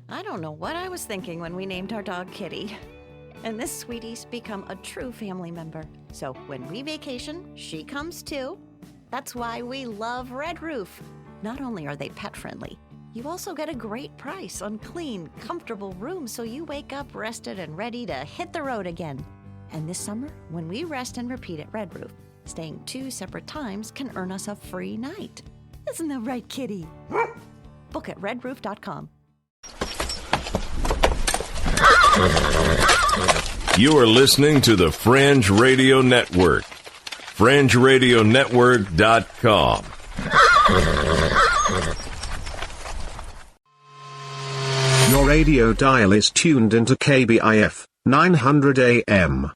I don't know what I was thinking when we named our dog Kitty. And this sweetie's become a true family member. So when we vacation, she comes too. That's why we love Red Roof. Not only are they pet-friendly, you also get a great price on clean, comfortable rooms so you wake up rested and ready to hit the road again. And this summer, when we rest and repeat at Red Roof, staying 2 separate times can earn us a free night. Isn't that right, Kitty? Book at redroof.com. You are listening to the Fringe Radio Network. FringeRadioNetwork.com. Your radio dial is tuned into KBIF 900 AM.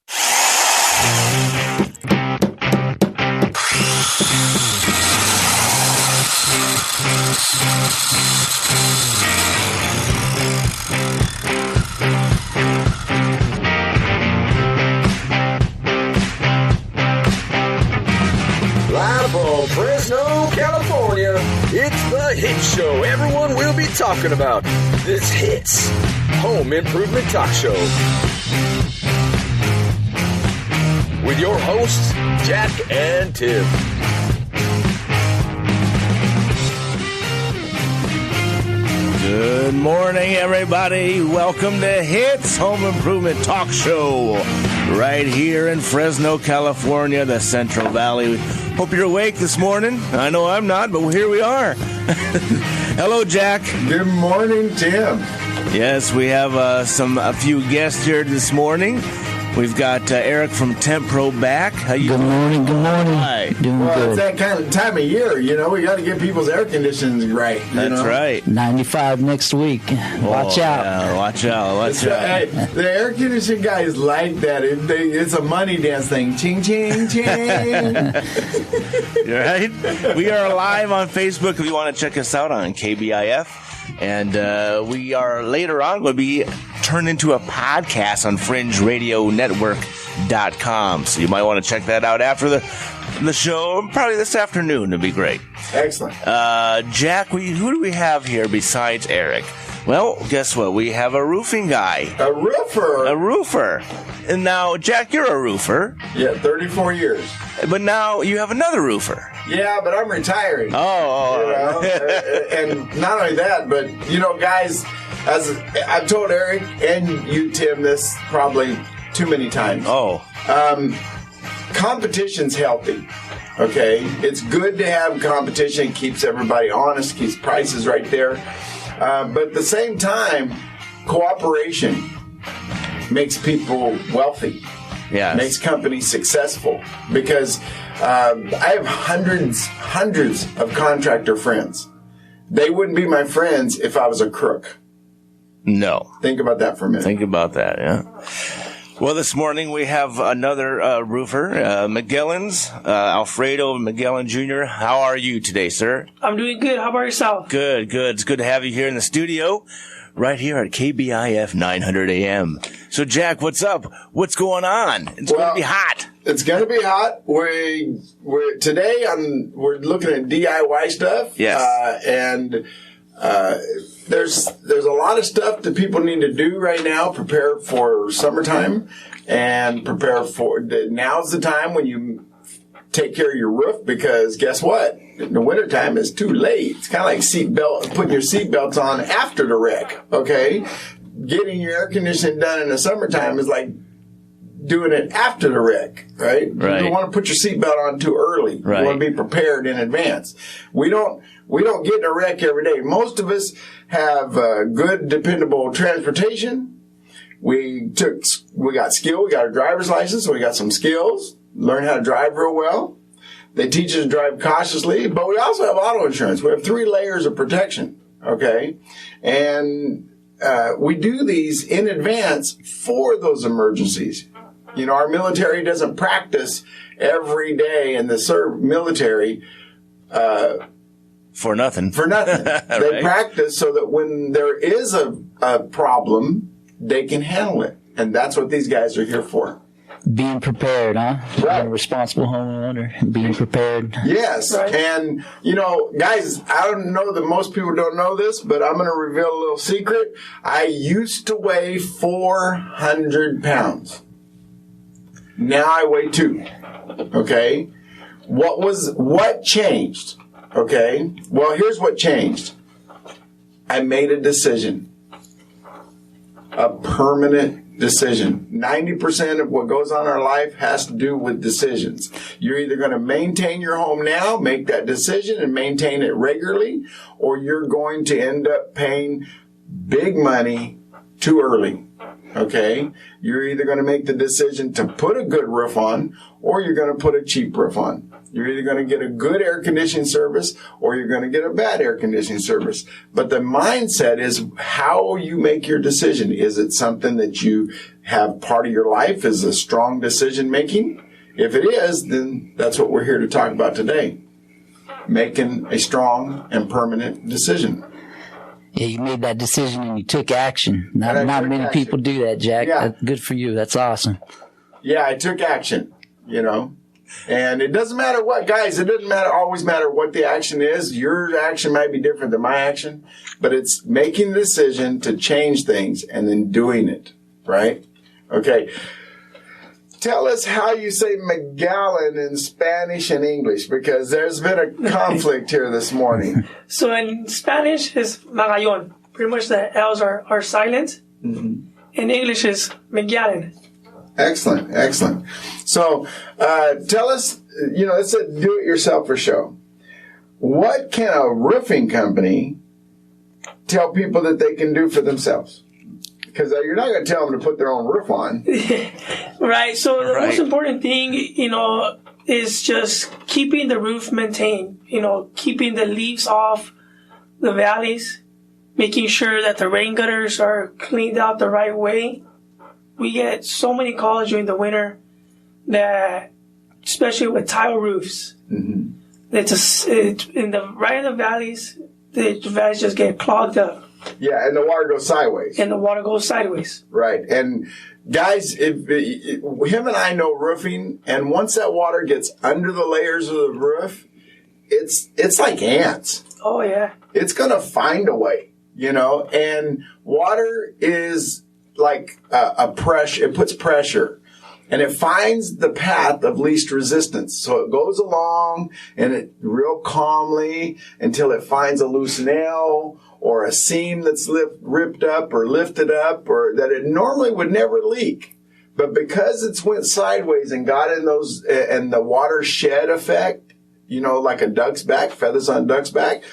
Live from Fresno, California, it's the Hit Show everyone will be talking about. This Hits Home Improvement Talk Show. With your hosts, Jack and Tim. Good morning, everybody. Welcome to Hits Home Improvement Talk Show. Right here in Fresno, California, the Central Valley. Hope you're awake this morning. I know I'm not, but here we are. Hello, Jack. Good morning, Tim. Yes, we have a few guests here this morning. We've got Eric from Tempro back. How you doing? Good morning. Hi. Doing good. It's that kind of time of year, we got to get people's air conditioning right. That's right. 95 next week. Watch out. Yeah, watch out. Hey, the air conditioning guys like that. It's a money dance thing. Ching, ching, ching. You're right. We are live on Facebook if you want to check us out on KBIF. And we are later on going to be turned into a podcast on FringeRadioNetwork.com. So you might want to check that out after the show. Probably this afternoon. It'd be great. Excellent. Jack, who do we have here besides Eric? Well, guess what? We have a roofing guy. A roofer. A roofer. And now, Jack, you're a roofer. Yeah, 34 years. But now you have another roofer. Yeah, but I'm retiring. Oh. And not only that, but, guys, as I've told Eric and you, Tim, this probably too many times. Oh. Competition's healthy. Okay? It's good to have competition. It keeps everybody honest, keeps prices right there. But at the same time, cooperation makes people wealthy. Yes. Makes companies successful. Because I have hundreds of contractor friends. They wouldn't be my friends if I was a crook. No. Think about that for a minute. Think about that, yeah. Well, this morning we have another roofer, McGillen's, Alfredo McGillen Jr. How are you today, sir? I'm doing good. How about yourself? Good. It's good to have you here in the studio, right here at KBIF 900 AM. So, Jack, what's up? What's going on? It's going to be hot. It's going to be hot. We're looking at DIY stuff. Yes. And there's a lot of stuff that people need to do right now. Prepare for summertime and prepare for now's the time when you take care of your roof, because guess what? In the wintertime, it's too late. It's kind of like putting your seatbelts on after the wreck. Okay, getting your air conditioning done in the summertime is like doing it after the wreck, right? You don't want to put your seatbelt on too early. Right. You want to be prepared in advance. We don't get in a wreck every day. Most of us have good, dependable transportation. We got skill. We got a driver's license, so we got some skills. Learn how to drive real well. They teach us to drive cautiously, but we also have auto insurance. We have 3 layers of protection, okay? And we do these in advance for those emergencies. Our military doesn't practice every day in the military for nothing. They practice so that when there is a problem, they can handle it. And that's what these guys are here for. Being prepared, huh? Right. Being a responsible homeowner, being prepared. Yes. Right. And, guys, I don't know that most people don't know this, but I'm going to reveal a little secret. I used to weigh 400 pounds. Now I weigh 2. Okay? What changed? Okay? Well, here's what changed. I made a decision. A permanent decision. 90% of what goes on in our life has to do with decisions. You're either going to maintain your home now, make that decision and maintain it regularly, or you're going to end up paying big money too early. Okay? You're either going to make the decision to put a good roof on, or you're going to put a cheap roof on. You're either going to get a good air conditioning service or you're going to get a bad air conditioning service. But the mindset is how you make your decision. Is it something that you have part of your life is a strong decision making? If it is, then that's what we're here to talk about today. Making a strong and permanent decision. Yeah, you made that decision and you took action. Not many action. people do that, Jack. Yeah. That's good for you. That's awesome. Yeah, I took action, And it doesn't matter what, guys, it doesn't always matter what the action is. Your action might be different than my action, but it's making the decision to change things and then doing it, right? Okay. Tell us how you say McGallen in Spanish and English, because there's been a conflict here this morning. So in Spanish is Magallón. Pretty much the L's are silent. Mm-hmm. In English is McGallen. Excellent, excellent. So tell us, it's a do-it-yourselfer show. What can a roofing company tell people that they can do for themselves? Because you're not going to tell them to put their own roof on. Right. So the most important thing, is just keeping the roof maintained. Keeping the leaves off the valleys, making sure that the rain gutters are cleaned out the right way. We get so many calls during the winter that, especially with tile roofs, right in the valleys, the valleys just get clogged up. Yeah, and the water goes sideways. Right. And guys, him and I know roofing, and once that water gets under the layers of the roof, it's like ants. Oh, yeah. It's going to find a way, and water is like a pressure. It puts pressure. And it finds the path of least resistance. So it goes along and it real calmly until it finds a loose nail or a seam that's ripped up or lifted up, or that it normally would never leak. But because it's went sideways and got in those, and the water shed effect, like a duck's back, feathers on a duck's back,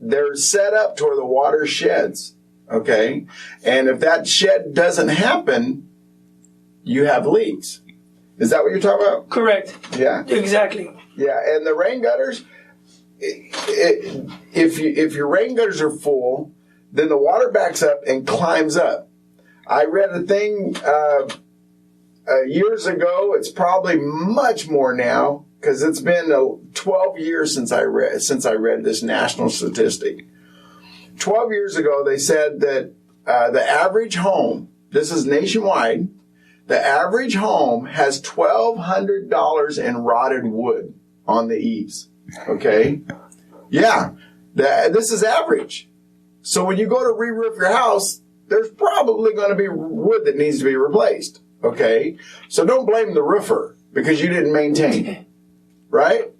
they're set up to where the water sheds. Okay? And if that shed doesn't happen, you have leaks. Is that what you're talking about? Correct. Yeah. Exactly. Yeah, and the rain gutters, if your rain gutters are full, then the water backs up and climbs up. I read a thing years ago. It's probably much more now because it's been 12 years since I read this national statistic. 12 years ago, they said that the average home, this is nationwide, the average home has $1,200 in rotted wood on the eaves. Okay? Yeah. This is average. So when you go to re-roof your house, there's probably going to be wood that needs to be replaced. Okay? So don't blame the roofer because you didn't maintain. Right?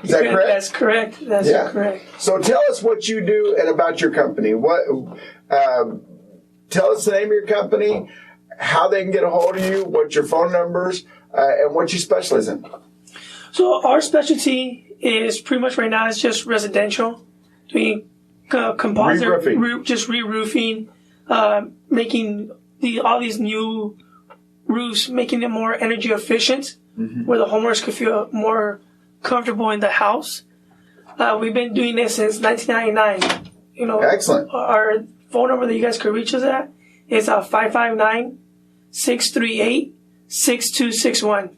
Is that correct? That's correct. That's correct. So tell us what you do and about your company. Tell us the name of your company, how they can get a hold of you, what's your phone numbers, and what you specialize in. So our specialty is pretty much right now is just residential, doing composite, just re-roofing, making all these new roofs, making them more energy efficient, where the homeowners could feel more comfortable in the house. We've been doing this since 1999. Excellent. Our phone number that you guys could reach us at is 559-638-6261.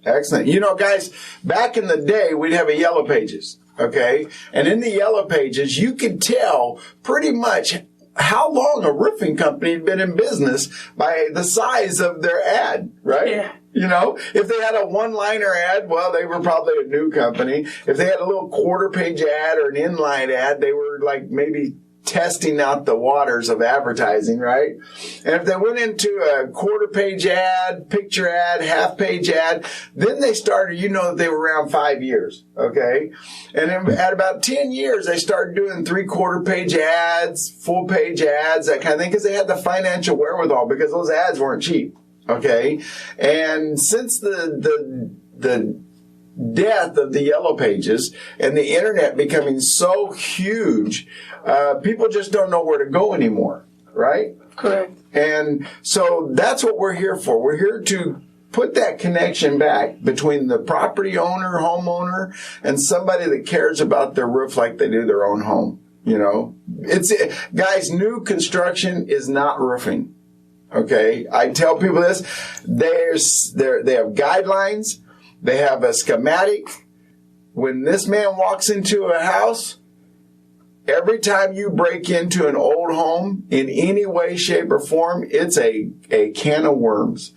Excellent. Guys, back in the day, we'd have a Yellow Pages, okay? And in the Yellow Pages, you could tell pretty much how long a roofing company had been in business by the size of their ad, right? Yeah. You know, if they had a one-liner ad, well, they were probably a new company. If they had a little quarter-page ad or an inline ad, they were like maybe testing out the waters of advertising, right? And if they went into a quarter-page ad, picture ad, half-page ad, then they started, you know, they were around 5 years, okay? And then at about 10 years, they started doing three-quarter-page ads, full-page ads, that kind of thing, because they had the financial wherewithal, because those ads weren't cheap, okay? And since the death of the yellow pages and the internet becoming so huge, people just don't know where to go anymore, right? Correct. And so that's what we're here for. We're here to put that connection back between the property owner, homeowner, and somebody that cares about their roof like they do their own home. You know, guys, new construction is not roofing. Okay. I tell people this, they have guidelines. They have a schematic. When this man walks into a house, every time you break into an old home in any way, shape, or form, it's a can of worms.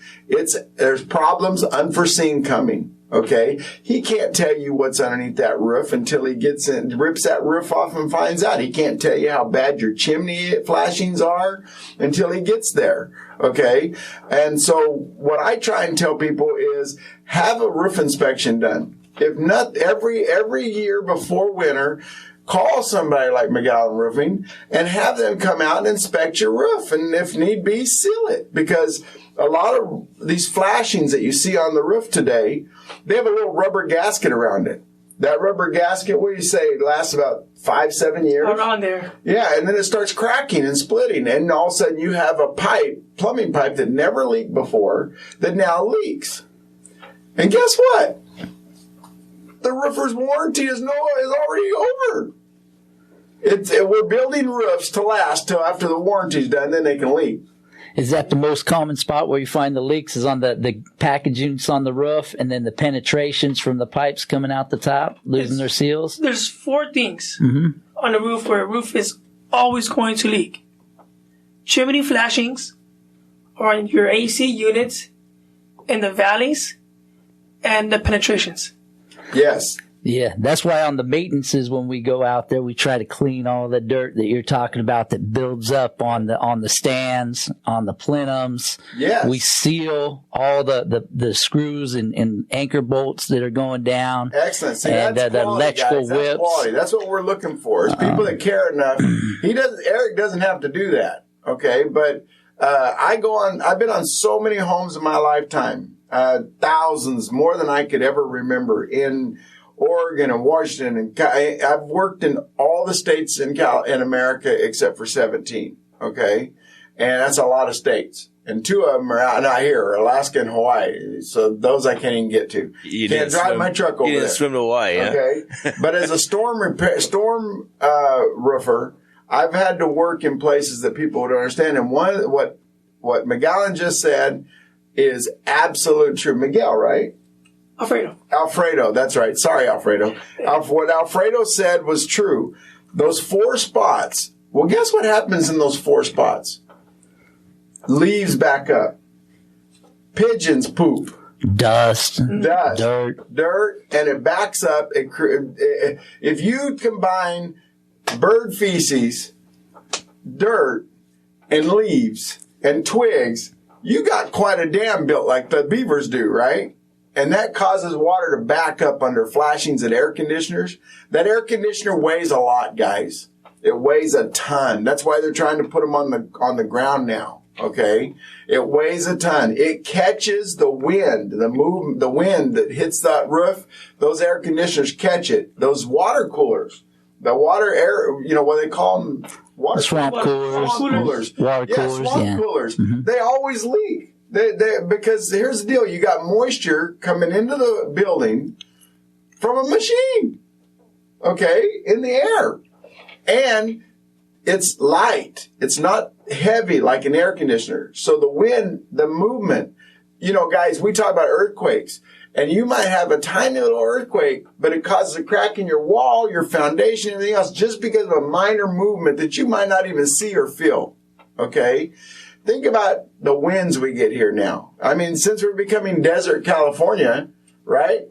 There's problems unforeseen coming. Okay? He can't tell you what's underneath that roof until he gets in, rips that roof off and finds out. He can't tell you how bad your chimney flashings are until he gets there. Okay? And so what I try and tell people is have a roof inspection done. If not, every year before winter, call somebody like McGowan Roofing and have them come out and inspect your roof. And if need be, seal it. Because a lot of these flashings that you see on the roof today, they have a little rubber gasket around it. That rubber gasket, what do you say, lasts about 5-7 years? Around there. Yeah, and then it starts cracking and splitting. And all of a sudden you have a plumbing pipe that never leaked before that now leaks. And guess what? The roofer's warranty is already over. We're building roofs to last till after the warranty's done, then they can leak. Is that the most common spot where you find the leaks is on the packagings on the roof and then the penetrations from the pipes coming out the top, losing their seals? There's 4 things on a roof where a roof is always going to leak. Chimney flashings on your AC units in the valleys and the penetrations. Yes. Yeah, that's why on the maintenances when we go out there, we try to clean all the dirt that you're talking about that builds up on the stands, on the plenums. Yes. We seal all the screws and anchor bolts that are going down. Excellent. See, and that's the quality, electrical guys. That's whips. quality. That's what we're looking for. Is people that care enough. Eric doesn't have to do that. Okay, but I've been on so many homes in my lifetime, thousands, more than I could ever remember in Oregon and Washington, and I've worked in all the states in America except for 17. Okay, and that's a lot of states, and 2 of them are out here, Alaska and Hawaii. So those I can't even get to. You can't drive my truck over there. You didn't swim to Hawaii, yeah? Okay, but as a storm roofer, I've had to work in places that people would understand. And what McGowan just said is absolute true. Miguel, right? Alfredo, that's right. Sorry, Alfredo. What Alfredo said was true. Those 4 spots, well, guess what happens in those 4 spots? Leaves back up. Pigeons poop. Dust. Dirt, and it backs up. If you combine bird feces, dirt, and leaves, and twigs, you got quite a dam built like the beavers do, right? And that causes water to back up under flashings and air conditioners. That air conditioner weighs a lot, guys. It weighs a ton. That's why they're trying to put them on the ground now. Okay? It weighs a ton. It catches the wind, the wind that hits that roof. Those air conditioners catch it. Those water coolers, the water air, you know what they call them? Swamp coolers. Water coolers. Swamp coolers. Mm-hmm. They always leak. Because here's the deal. You got moisture coming into the building from a machine, okay, in the air. And it's light. It's not heavy like an air conditioner. So the wind, the movement, you know, guys, we talk about earthquakes. And you might have a tiny little earthquake, but it causes a crack in your wall, your foundation, everything else, just because of a minor movement that you might not even see or feel. Okay? Think about the winds we get here now. I mean, since we're becoming desert California, right?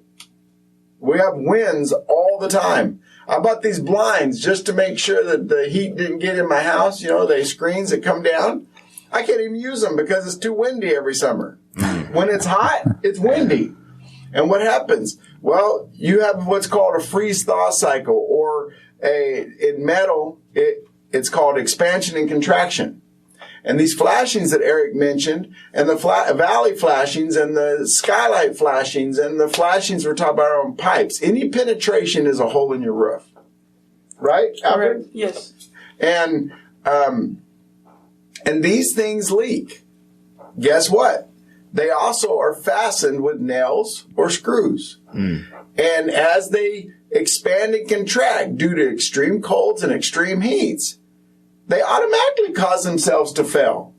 We have winds all the time. I bought these blinds just to make sure that the heat didn't get in my house. You know, the screens that come down. I can't even use them because it's too windy every summer. When it's hot, it's windy. And what happens? Well, you have what's called a freeze-thaw cycle, or in metal, it's called expansion and contraction. And these flashings that Eric mentioned, and the valley flashings, and the skylight flashings, and the flashings we're talking about on pipes, any penetration is a hole in your roof. Right, Alfred? Yes. And these things leak. Guess what? They also are fastened with nails or screws. And as they expand and contract due to extreme colds and extreme heats, they automatically cause themselves to fail.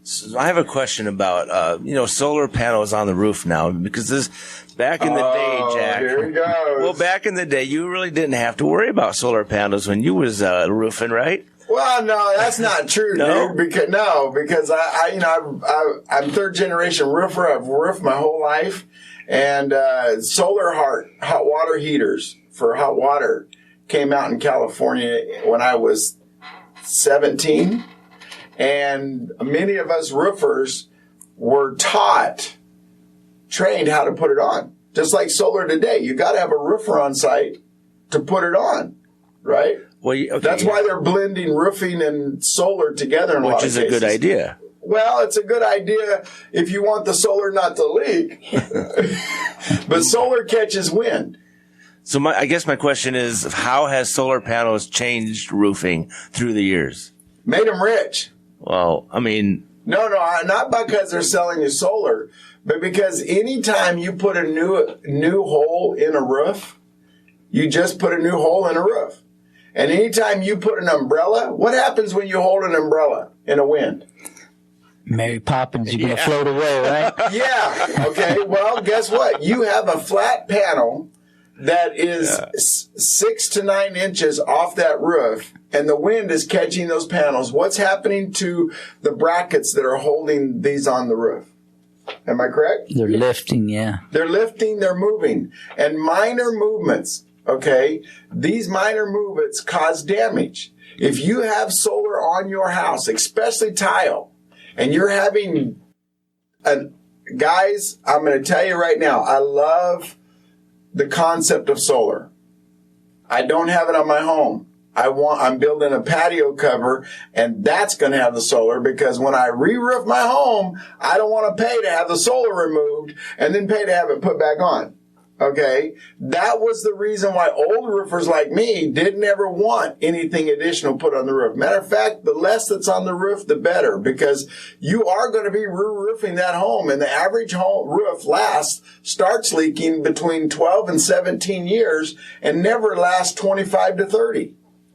So I have a question about, solar panels on the roof now, because back in the day, Jack. Here he goes. Well, back in the day, you really didn't have to worry about solar panels when you was roofing, right? Well, no, that's not true, No? dude. Because I'm third generation roofer. I've roofed my whole life, and solar hot water heaters for hot water came out in California when I was 17, and many of us roofers were trained how to put it on. Just like solar today, you got to have a roofer on site to put it on, right? Well, okay, that's why they're blending roofing and solar together in a lot of cases. Which is a good idea. Well, it's a good idea if you want the solar not to leak. But solar catches wind. So I guess my question is, how has solar panels changed roofing through the years? Made them rich. Well, I mean... No, not because they're selling you solar, but because anytime you put a new hole in a roof, you just put a new hole in a roof. And anytime you put an umbrella, what happens when you hold an umbrella in a wind? Mary Poppins, you're going to float away, right? Yeah. Okay. Well, guess what? You have a flat panel that is 6 to 9 inches off that roof, and the wind is catching those panels. What's happening to the brackets that are holding these on the roof? Am I correct? They're lifting, yeah. They're lifting, they're moving. And minor movements, okay, these minor movements cause damage. If you have solar on your house, especially tile, and you're having guys, I'm going to tell you right now, I love the concept of solar. I don't have it on my home. I'm building a patio cover, and that's going to have the solar, because when I re-roof my home, I don't want to pay to have the solar removed and then pay to have it put back on. Okay? That was the reason why old roofers like me didn't ever want anything additional put on the roof. Matter of fact, the less that's on the roof, the better, because you are going to be re-roofing that home, and the average home roof starts leaking between 12 and 17 years and never lasts 25 to 30.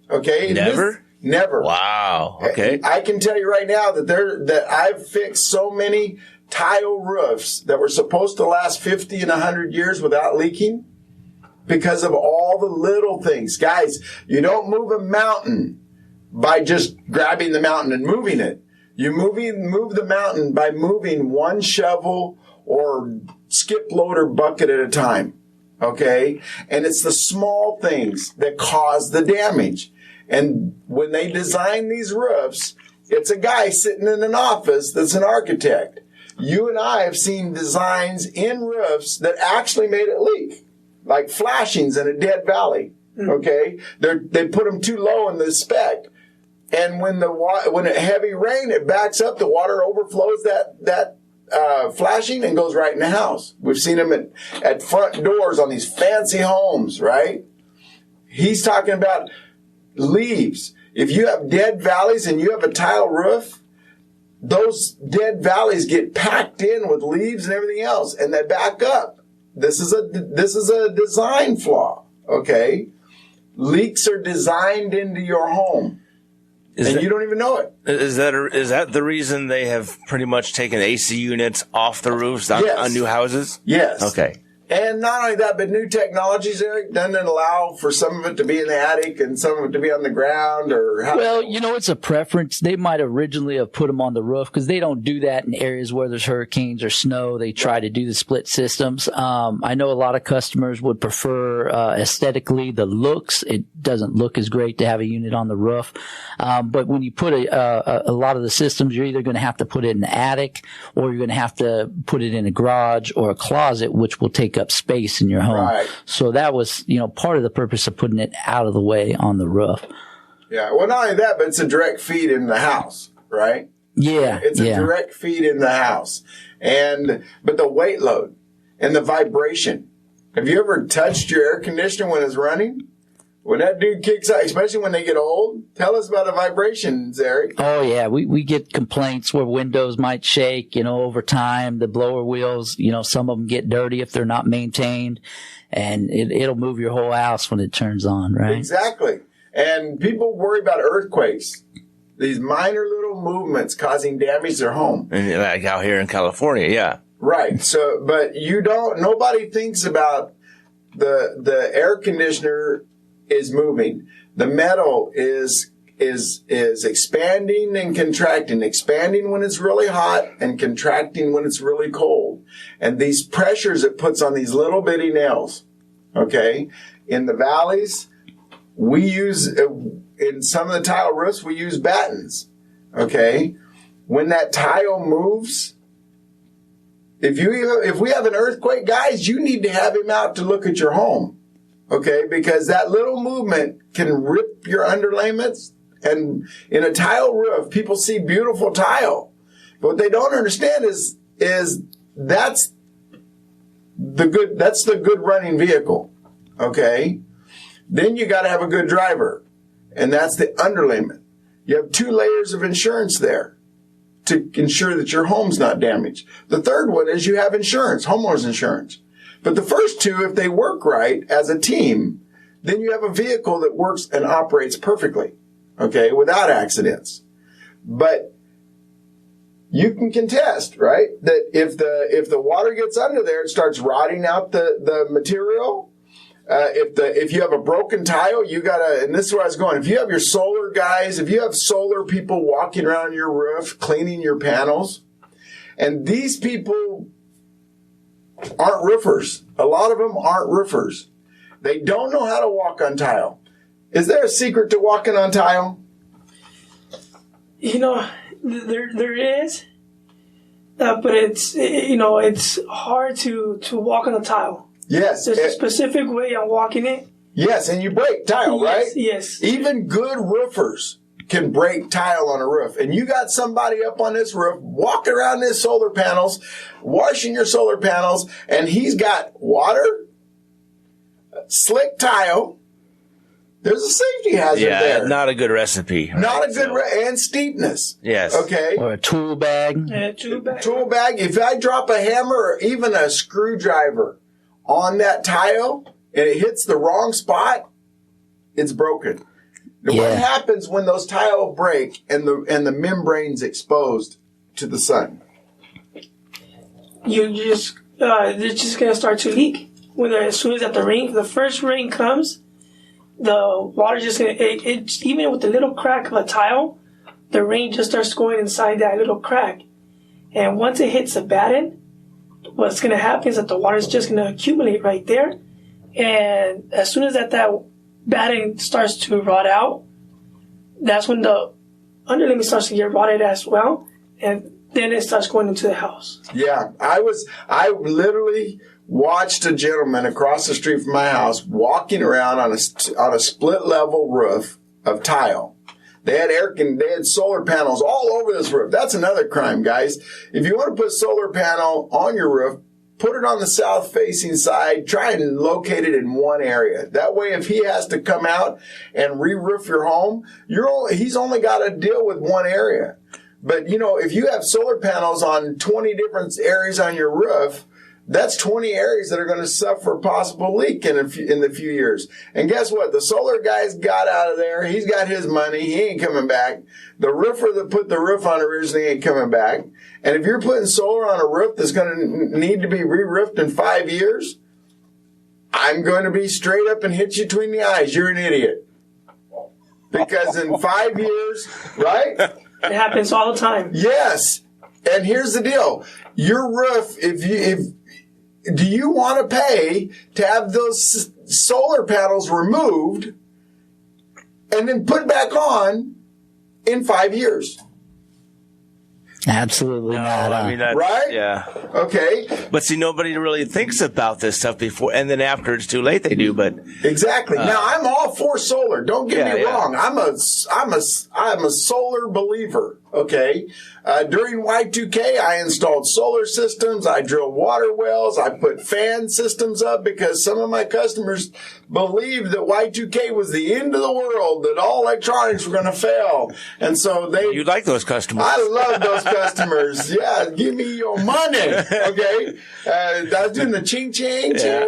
Okay? Never? Never. Wow. Okay. I can tell you right now that I've fixed so many tile roofs that were supposed to last 50 and 100 years without leaking because of all the little things. Guys, you don't move a mountain by just grabbing the mountain and moving it. You move the mountain by moving one shovel or skip loader bucket at a time. Okay? And it's the small things that cause the damage. And when they design these roofs, it's a guy sitting in an office that's an architect. You and I have seen designs in roofs that actually made it leak, like flashings in a dead valley. Okay, they put them too low in the spec, and when a heavy rain, it backs up, the water overflows that flashing and goes right in the house. We've seen them at front doors on these fancy homes, right? He's talking about leaves. If you have dead valleys and you have a tile roof, those dead valleys get packed in with leaves and everything else, and they back up. This is a design flaw, okay? Leaks are designed into your home. and you don't even know it. Is that the reason they have pretty much taken AC units off the roofs on new houses? Yes. Okay. And not only that, but new technologies, Eric, doesn't allow for some of it to be in the attic and some of it to be on the ground Well, it's a preference. They might originally have put them on the roof because they don't do that in areas where there's hurricanes or snow. They try to do the split systems. I know a lot of customers would prefer aesthetically the looks. It doesn't look as great to have a unit on the roof. But when you put a lot of the systems, you're either going to have to put it in the attic or you're going to have to put it in a garage or a closet, which will take up space in your home. Right. So that was, part of the purpose of putting it out of the way on the roof. Yeah. Well, not only that, but it's a direct feed in the house, right? Yeah. It's a direct feed in the house. But the weight load and the vibration. Have you ever touched your air conditioner when it's running? When that dude kicks out, especially when they get old, tell us about the vibrations, Eric. Oh, yeah. We get complaints where windows might shake, over time. The blower wheels, some of them get dirty if they're not maintained. And it'll move your whole house when it turns on, right? Exactly. And people worry about earthquakes. These minor little movements causing damage to their home. And like out here in California, yeah. Right. So, but nobody thinks about the air conditioner is moving. The metal is expanding and contracting, expanding when it's really hot and contracting when it's really cold. And these pressures it puts on these little bitty nails, okay? In the valleys, we use, in some of the tile roofs, we use battens, okay? When that tile moves, if we have an earthquake, guys, you need to have him out to look at your home. Okay, because that little movement can rip your underlayments. And in a tile roof, people see beautiful tile. But what they don't understand is that's the good running vehicle. Okay? Then you got to have a good driver. And that's the underlayment. You have 2 layers of insurance there to ensure that your home's not damaged. The third one is you have insurance, homeowner's insurance. But the first 2, if they work right as a team, then you have a vehicle that works and operates perfectly, okay, without accidents. But you can contest, right, that if the water gets under there, it starts rotting out the material. If you have a broken tile, you gotta, and this is where I was going. If you have your solar guys, if you have solar people walking around your roof, cleaning your panels, and these people aren't roofers. A lot of them aren't roofers. They don't know how to walk on tile. Is there a secret to walking on tile? There is, but it's hard to walk on a tile. Yes. There's a specific way of walking it. Yes, and you break tile, right? Yes. Even good roofers can break tile on a roof. And you got somebody up on this roof walking around his solar panels, washing your solar panels, and he's got water, slick tile. There's a safety hazard there. Yeah, not a good recipe. Not a good and steepness. Yes. Okay. Or a tool bag. Yeah, tool bag. If I drop a hammer or even a screwdriver on that tile and it hits the wrong spot, it's broken. Yeah. What happens when those tile break and the membrane's exposed to the sun? They're just gonna start to leak. As soon as the first rain comes, the water just gonna even with the little crack of a tile, the rain just starts going inside that little crack, and once it hits the batten, what's gonna happen is that the water is just gonna accumulate right there, and as soon as that batten starts to rot out, that's when the underlayment starts to get rotted as well, and then it starts going into the house. Yeah, I literally watched a gentleman across the street from my house walking around on a split level roof of tile. They had solar panels all over this roof. That's another crime, guys. If you want to put a solar panel on your roof, put it on the south-facing side. Try and locate it in one area. That way, if he has to come out and re-roof your home, he's only got to deal with one area. But, if you have solar panels on 20 different areas on your roof, That's 20 areas that are going to suffer a possible leak in the few years. And guess what? The solar guy's got out of there. He's got his money. He ain't coming back. The roofer that put the roof on originally ain't coming back. And if you're putting solar on a roof that's going to need to be re-roofed in 5 years, I'm going to be straight up and hit you between the eyes. You're an idiot. Because in 5 years, right? It happens all the time. Yes. And here's the deal. Your roof, do you want to pay to have those solar panels removed and then put back on in 5 years? Absolutely not. I mean, that's, right? Yeah. Okay. But see, nobody really thinks about this stuff before, and then after it's too late, they do. But exactly. Now, I'm all for solar. Don't get me wrong. I'm a solar believer. Okay. During Y2K, I installed solar systems. I drilled water wells. I put fan systems up because some of my customers believed that Y2K was the end of the world, that all electronics were going to fail. And so you like those customers. I love those customers. Yeah. Give me your money. Okay. I was doing the ching, ching, ching,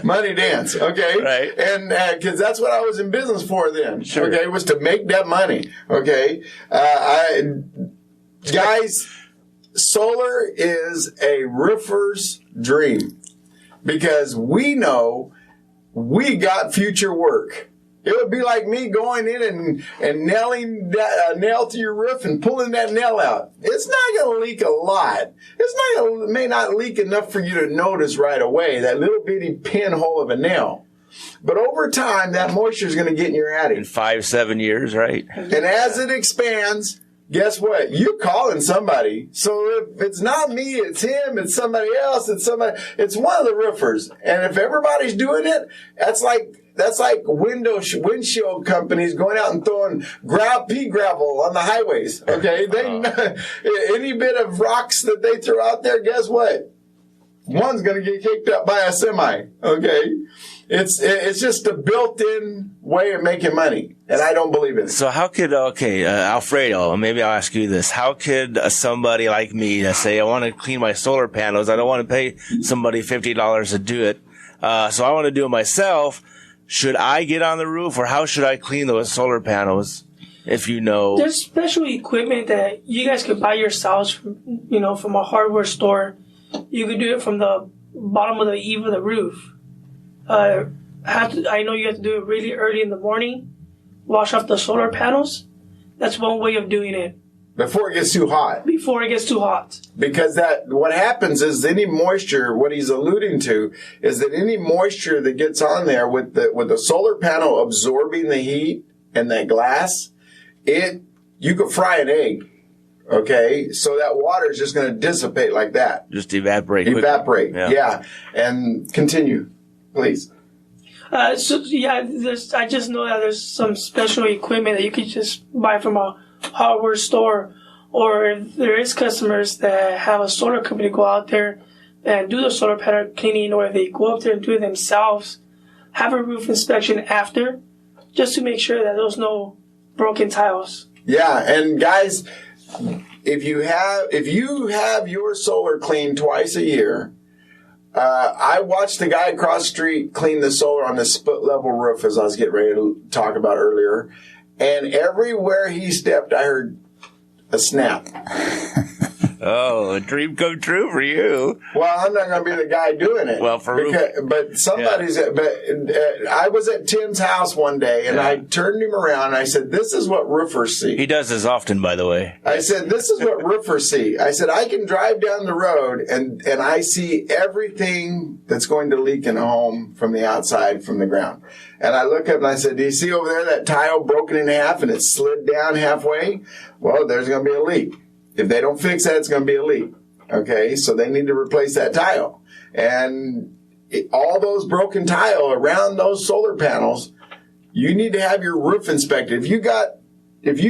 money dance. Okay. Right. And, cause that's what I was in business for then. Sure. Okay. Was to make that money. Okay. Guys, solar is a roofer's dream because we know we got future work. It would be like me going in and nailing that nail to your roof and pulling that nail out. It's not going to leak a lot. It may not leak enough for you to notice right away, that little bitty pinhole of a nail. But over time, that moisture is going to get in your attic. In 5-7 years, right? And as it expands, guess what? You're calling somebody. So if it's not me, it's him, it's somebody else, it's one of the roofers. And if everybody's doing it, that's like windshield companies going out and throwing pea gravel on the highways. Okay, any bit of rocks that they throw out there, guess what? One's going to get kicked up by a semi. Okay, it's just a built-in way of making money, and I don't believe in it. So how could Alfredo? Maybe I'll ask you this: how could somebody like me that say I want to clean my solar panels, I don't want to pay somebody $50 to do it, so I want to do it myself? Should I get on the roof, or how should I clean those solar panels? If you know, there's special equipment that you guys could buy yourselves from a hardware store. You could do it from the bottom of the eave of the roof. I know you have to do it really early in the morning. Wash off the solar panels. That's one way of doing it. Before it gets too hot. Because what happens is any moisture, what he's alluding to, is that any moisture that gets on there with the solar panel absorbing the heat and that glass, you could fry an egg. Okay, so that water is just going to dissipate like that. Just evaporate. Yeah. And continue, please. I just know that there's some special equipment that you could just buy from a hardware store, or if there is customers that have a solar company go out there and do the solar panel cleaning, or if they go up there and do it themselves, have a roof inspection after, just to make sure that there's no broken tiles. Yeah, and guys, if you have your solar cleaned twice a year, I watched the guy across the street clean the solar on the split level roof, as I was getting ready to talk about earlier. And everywhere he stepped, I heard a snap. Oh, a dream come true for you. Well, I'm not going to be the guy doing it. Well, but somebody's. Yeah. But I was at Tim's house one day, and I turned him around, and I said, "This is what roofers see." He does this often, by the way. I said, "This is what roofers see." I said, "I can drive down the road, and I see everything that's going to leak in a home from the outside, from the ground." And I look up and I said, "Do you see over there that tile broken in half and it slid down halfway? Well, there's going to be a leak. If they don't fix that, it's going to be a leak." Okay, so they need to replace that tile. And all those broken tile around those solar panels, you need to have your roof inspected. If you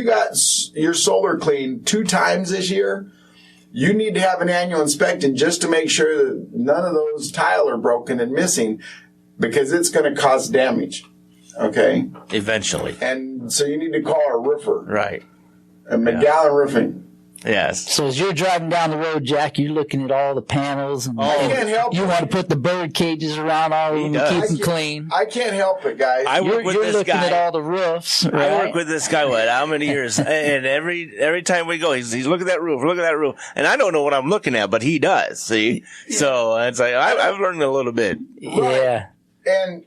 got your solar cleaned 2 times this year, you need to have an annual inspection just to make sure that none of those tile are broken and missing, because it's going to cause damage. Okay? Eventually. And so you need to call a roofer. Right. A McGowan Roofing. Yes. So as you're driving down the road, Jack, you're looking at all the panels, and can't help you it. want to put the bird cages around all of them to keep them clean. I can't help it, guys. You're looking at all the roofs. Right? I work with this guy, how many years? And every time we go, he's looking at that roof, and I don't know what I'm looking at, but he does. See, so it's like I've learned a little bit. Yeah. And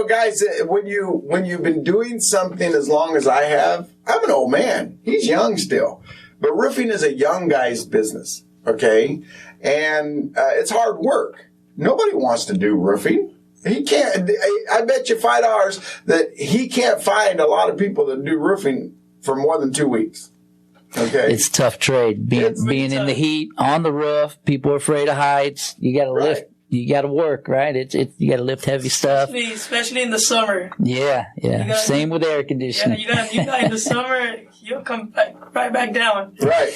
guys, when you've been doing something as long as I have, I'm an old man. He's young still, but roofing is a young guy's business. Okay, and it's hard work. Nobody wants to do roofing. He can't. I bet you $5 that he can't find a lot of people that do roofing for more than 2 weeks. Okay, it's a tough trade. Being in the heat on the roof, people are afraid of heights. You got to lift. You got to work, right? You got to lift heavy stuff, especially in the summer. Yeah. Same with air conditioning. Yeah, you got in the summer, you'll come right back down. Right.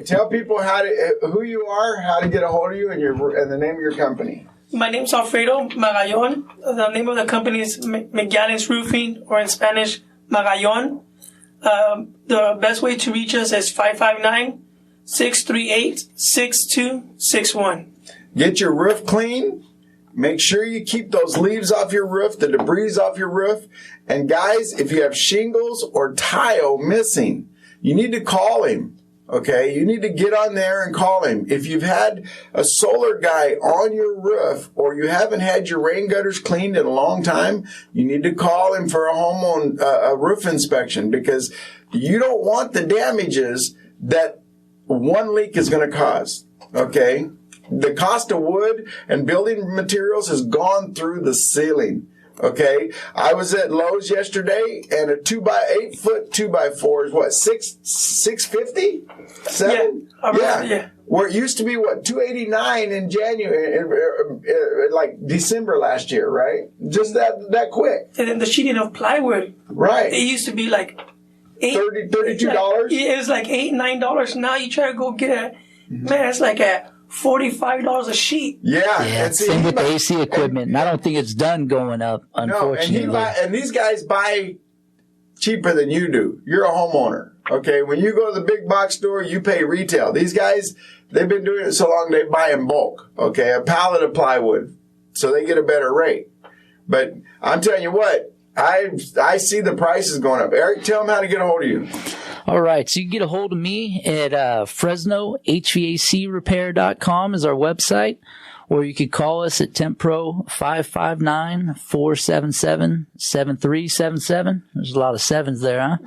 Tell people who you are, how to get a hold of you, and the name of your company. My name's Alfredo Magallon. The name of the company is McGallen's Roofing, or in Spanish, Magallon. The best way to reach us is 559-638-6261. Get your roof clean. Make sure you keep those leaves off your roof, the debris off your roof. And guys, if you have shingles or tile missing, you need to call him. Okay, you need to get on there and call him. If you've had a solar guy on your roof, or you haven't had your rain gutters cleaned in a long time, you need to call him for a roof inspection, because you don't want the damages that one leak is going to cause. Okay, the cost of wood and building materials has gone through the ceiling. Okay, I was at Lowe's yesterday, and a 8 foot 2x4 is what, $650? Yeah. Where it used to be $289 in January, like December last year, right? Just that quick. And then the sheeting of plywood, right? It used to be like $32. It was like $8, $9. Now you try to go get it, man, it's like at $45 a sheet. Yeah. And same with the AC equipment. And I don't think it's done going up, unfortunately. No, and these guys buy cheaper than you do. You're a homeowner. Okay. When you go to the big box store, you pay retail. These guys, they've been doing it so long, they buy in bulk. Okay. A pallet of plywood. So they get a better rate. But I'm telling you what, I see the prices going up. Eric, tell them how to get a hold of you. All right, so you can get a hold of me at FresnoHVACRepair.com is our website, or you could call us at TempPro 559-477-7377. There's a lot of sevens there, huh?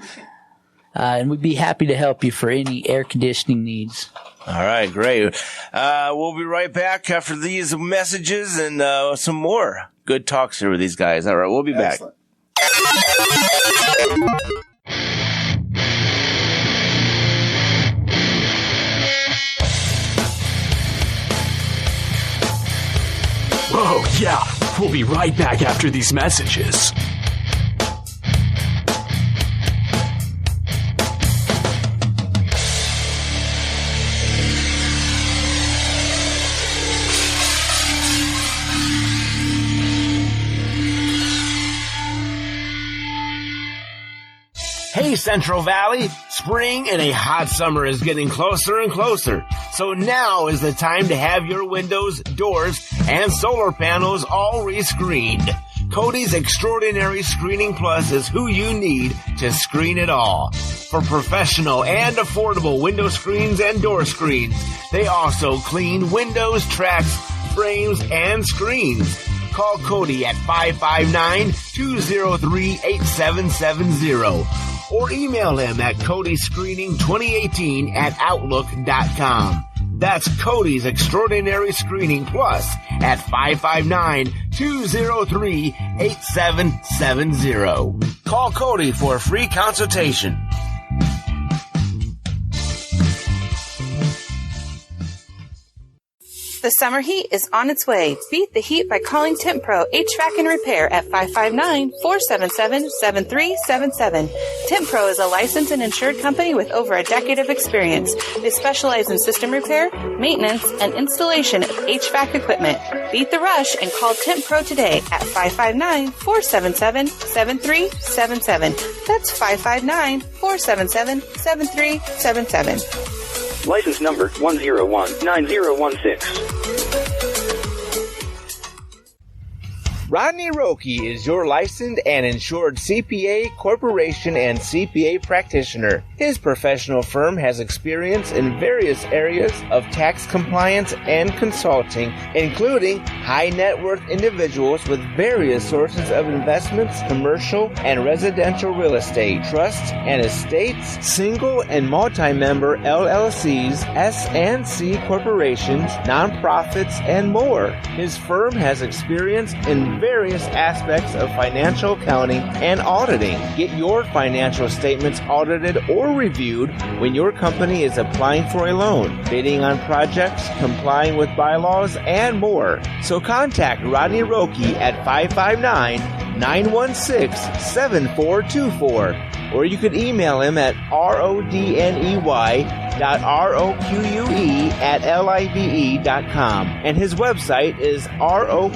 And we'd be happy to help you for any air conditioning needs. All right, great. We'll be right back after these messages and some more good talks here with these guys. All right, we'll be back. Oh, yeah. We'll be right back after these messages. Hey, Central Valley, spring and a hot summer is getting closer and closer. So now is the time to have your windows, doors, and solar panels all rescreened. Cody's Extraordinary Screening Plus is who you need to screen it all. For professional and affordable window screens and door screens, they also clean windows, tracks, frames, and screens. Call Cody at 559-203-8770 or email him at codyscreening2018@outlook.com. That's Cody's Extraordinary Screening Plus at 559-203-8770. Call Cody for a free consultation. The summer heat is on its way. Beat the heat by calling TempPro HVAC and Repair at 559-477-7377. TempPro is a licensed and insured company with over a decade of experience. They specialize in system repair, maintenance, and installation of HVAC equipment. Beat the rush and call TempPro today at 559-477-7377. That's 559-477-7377. License number 1019016. Rodney Roque is your licensed and insured CPA, corporation, and CPA practitioner. His professional firm has experience in various areas of tax compliance and consulting, including high net worth individuals with various sources of investments, commercial and residential real estate, trusts and estates, single and multi-member LLCs, S&C corporations, nonprofits, and more. His firm has experience in various aspects of financial accounting and auditing. Get your financial statements audited or reviewed when your company is applying for a loan, bidding on projects, complying with bylaws, and more. So contact Rodney Roque at 559-916-7424, or you could email him at rodney.roque@live.com, and his website is roquecpa.com.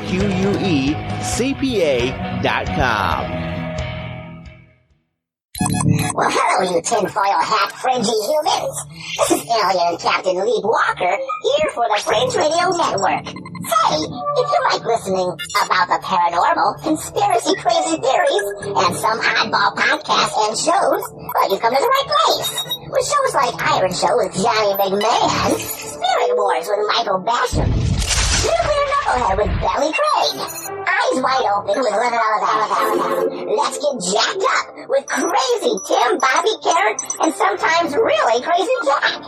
Well, hello, you tinfoil hat fringy humans. This is Alien Captain Lee Walker, here for the Fringe Radio Network. Say, if you like listening about the paranormal, conspiracy crazy theories, and some oddball podcasts and shows, well, you've come to the right place. With shows like Iron Show with Johnny McMahon, Spirit Wars with Michael Basham, Nuclear Knucklehead with Belly Craig, Eyes Wide Open with Let's Get Jacked Up with Crazy Tim, Bobby Carrot, and sometimes really Crazy Jack.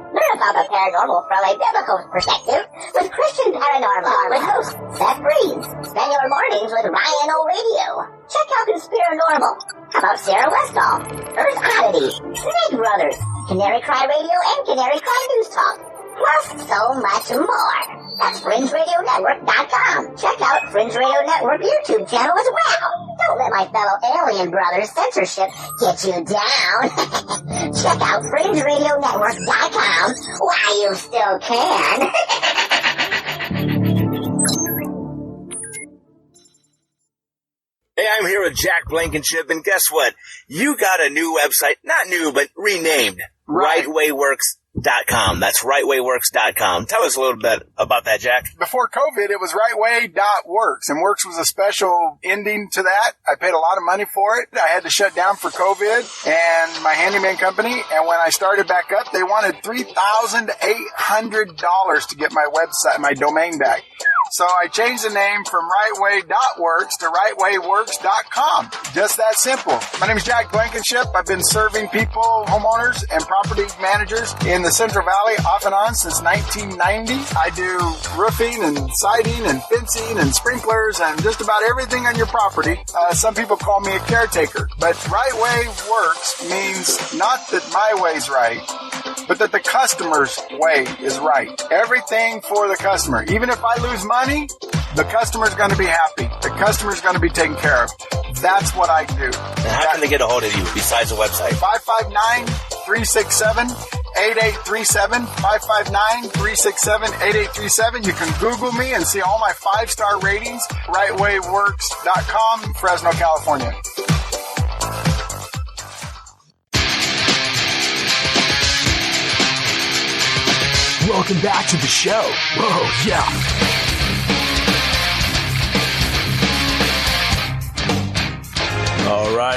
Learn about the paranormal from a biblical perspective with Christian Paranormal with host Seth Breeze. Spend your mornings with Ryan O'Radio. Check out Conspiranormal. How about Sarah Westall, Earth Oddity, Snake Brothers, Canary Cry Radio, and Canary Cry News Talk. Plus so much more. That's FringeRadioNetwork.com. Check out Fringe Radio Network YouTube channel as well. Don't let my fellow alien brothers' censorship get you down. Check out FringeRadioNetwork.com while you still can. Hey, I'm here with Jack Blankenship, and guess what? You got a new website. Not new, but renamed. RightWayWorks.com. That's RightWayWorks.com. Tell us a little bit about that, Jack. Before COVID, it was RightWay.Works, and Works was a special ending to that. I paid a lot of money for it. I had to shut down for COVID and my handyman company, and when I started back up, they wanted $3,800 to get my website, my domain back. So I changed the name from RightWay.Works to RightWayWorks.com. Just that simple. My name is Jack Blankenship. I've been serving people, homeowners, and property managers in the Central Valley off and on since 1990. I do roofing and siding and fencing and sprinklers and just about everything on your property. Some people call me a caretaker. But Right Way Works means not that my way's right, but that the customer's way is right. Everything for the customer. Even if I lose money, the customer's going to be happy. The customer's going to be taken care of. That's what I do. And how can they get a hold of you besides the website? 559-367-8837. 559-367-8837. You can Google me and see all my 5-star ratings. RightWayWorks.com, Fresno, California. Welcome back to the show. Whoa, yeah.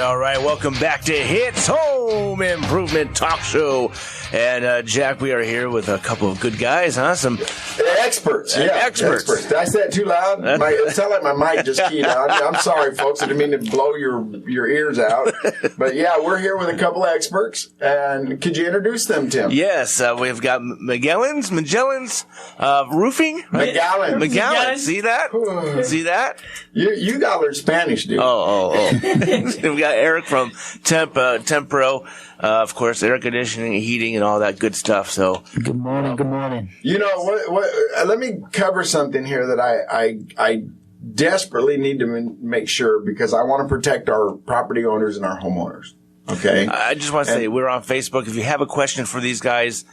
All right. Welcome back to Hits Home Improvement Talk Show. And, Jack, we are here with a couple of good guys, huh? Some experts. Yeah, experts. Did I say it too loud? It sounded like my mic just keyed out. I'm sorry, folks. I didn't mean to blow your ears out. But, yeah, we're here with a couple of experts. And could you introduce them, Tim? Yes, we've got Magellan's Roofing. McGowan. See that? See that? You got learn Spanish, dude. Oh. We've got Eric from Tempro. Of course, air conditioning, heating, and all that good stuff. So, good morning. You know what? Let me cover something here that I desperately need to make sure, because I want to protect our property owners and our homeowners. Okay. I just want to say we're on Facebook. If you have a question for these guys,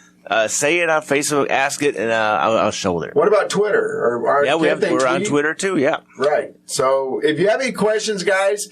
say it on Facebook, ask it, and I'll shoulder it. What about Twitter? We're on Twitter too. Yeah. Right. So if you have any questions, guys,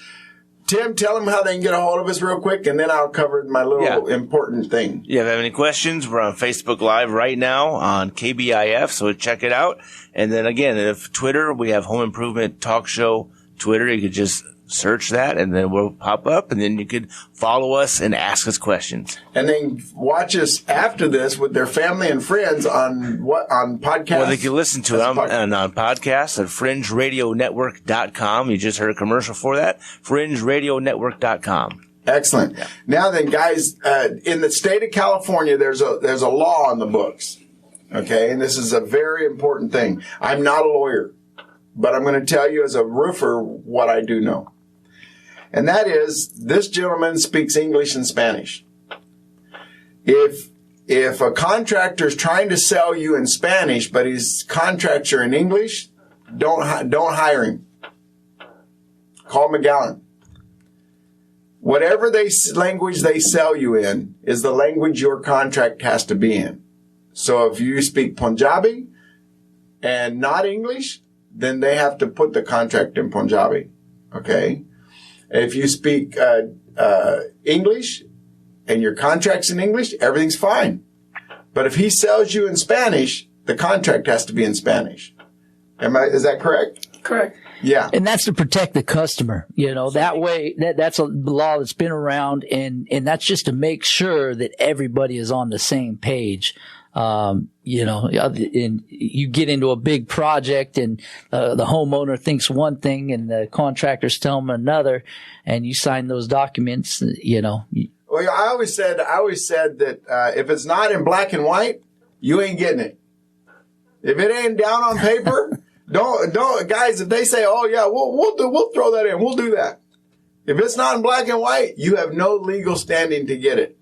Tim, tell them how they can get a hold of us real quick, and then I'll cover my little important thing. Yeah, if you have any questions, we're on Facebook Live right now on KBIF, so check it out. And then again, if Twitter, we have Home Improvement Talk Show Twitter. You could just search that, and then we'll pop up, and then you could follow us and ask us questions. And then watch us after this with their family and friends on podcasts. Well, they can listen to it on podcasts at FringeRadioNetwork.com. You just heard a commercial for that. FringeRadioNetwork.com. Excellent. Yeah. Now then, guys, in the state of California, there's a law on the books. Okay, and this is a very important thing. I'm not a lawyer, but I'm going to tell you as a roofer what I do know. And that is, this gentleman speaks English and Spanish. If a contractor is trying to sell you in Spanish, but his contracts are in English, don't hire him. Call McGowan. Whatever language they sell you in is the language your contract has to be in. So if you speak Punjabi and not English, then they have to put the contract in Punjabi. Okay? If you speak English and your contract's in English, everything's fine. But if he sells you in Spanish, the contract has to be in Spanish. Is that correct? Correct. Yeah. And that's to protect the customer. That way, that's a law that's been around, and that's just to make sure that everybody is on the same page. And you get into a big project, and the homeowner thinks one thing and the contractors tell them another, and you sign those documents, Well, I always said that if it's not in black and white, you ain't getting it. If it ain't down on paper, don't guys. If they say, "Oh yeah, we'll throw that in, we'll do that," if it's not in black and white, you have no legal standing to get it.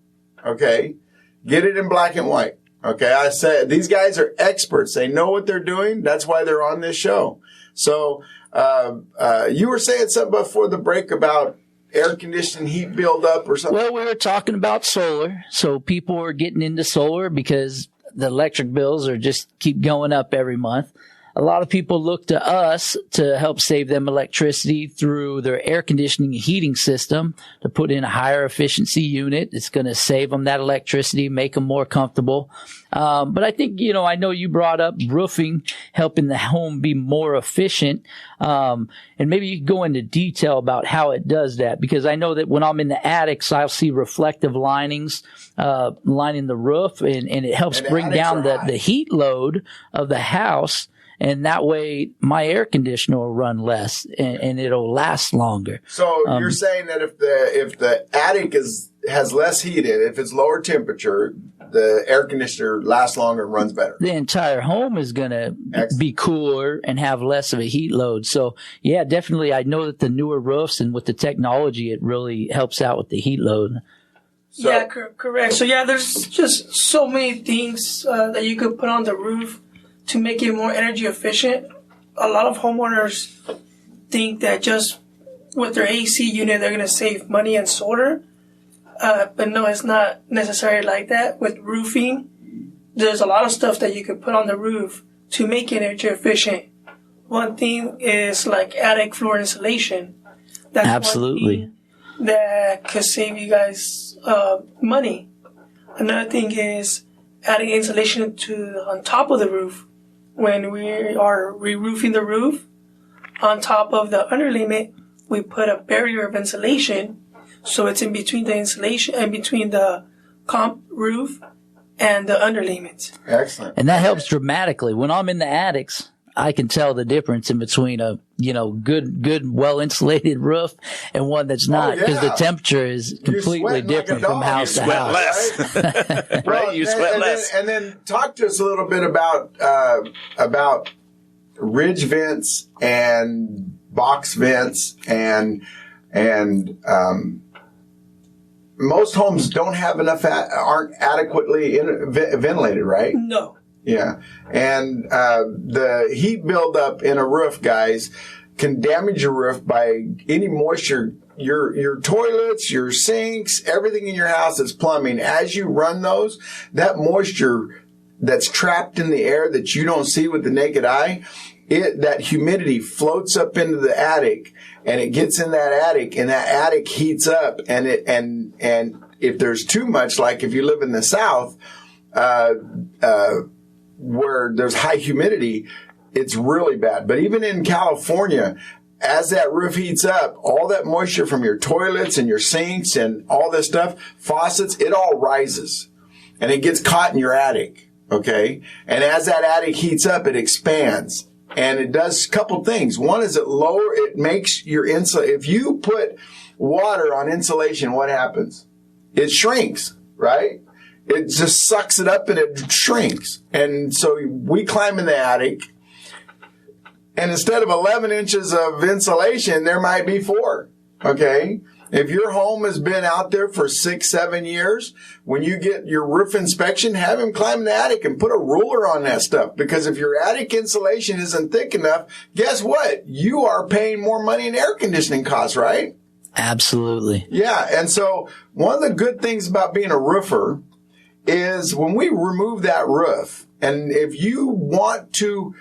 Okay, get it in black and white. Okay, I said these guys are experts. They know what they're doing. That's why they're on this show. So you were saying something before the break about air conditioning heat buildup or something? Well, we were talking about solar. So people are getting into solar because the electric bills are just keep going up every month. A lot of people look to us to help save them electricity through their air conditioning and heating system to put in a higher efficiency unit. It's going to save them that electricity, make them more comfortable. But I think, I know you brought up roofing, helping the home be more efficient. And maybe you could go into detail about how it does that, because I know that when I'm in the attics, I'll see reflective linings, lining the roof, and it helps bring down the heat load of the house. And that way my air conditioner will run less and it'll last longer. So you're saying that if the attic has less heat in it, if it's lower temperature, the air conditioner lasts longer and runs better. The entire home is going to be cooler and have less of a heat load. So yeah, definitely. I know that the newer roofs and with the technology, it really helps out with the heat load. So, yeah, correct. So yeah, there's just so many things that you could put on the roof to make it more energy efficient. A lot of homeowners think that just with their AC unit, they're going to save money and solar. But no, it's not necessarily like that. With roofing, there's a lot of stuff that you can put on the roof to make it energy efficient. One thing is like attic floor insulation. That's absolutely one thing that could save you guys money. Another thing is adding insulation on top of the roof. When we are re-roofing the roof, on top of the underlayment, we put a barrier of insulation, so it's in between the insulation and between the comp roof and the underlayment. Excellent. And that helps dramatically. When I'm in the attics, I can tell the difference in between a good well insulated roof and one that's not, because the temperature is completely different from house to house. Less. Right? You sweat less. And then talk to us a little bit about ridge vents and box vents and most homes don't have enough aren't adequately ventilated, right? No. Yeah. And the heat buildup in a roof, guys, can damage your roof by any moisture. Your toilets, your sinks, everything in your house is plumbing. As you run those, that moisture that's trapped in the air that you don't see with the naked eye, that humidity floats up into the attic, and it gets in that attic, and that attic heats up, and if there's too much, like if you live in the South, where there's high humidity, it's really bad. But even in California, as that roof heats up, all that moisture from your toilets and your sinks and all this stuff, faucets, it all rises, and it gets caught in your attic. Okay, and as that attic heats up, it expands. And it does a couple things. One is it makes your if you put water on insulation, what happens? It shrinks, right? It just sucks it up and it shrinks. And so we climb in the attic, and instead of 11 inches of insulation, there might be 4. Okay? If your home has been out there for 6-7 years, when you get your roof inspection, have him climb the attic and put a ruler on that stuff. Because if your attic insulation isn't thick enough, guess what? You are paying more money in air conditioning costs, right? Absolutely. Yeah. And so one of the good things about being a roofer is when we remove that roof, and if you want to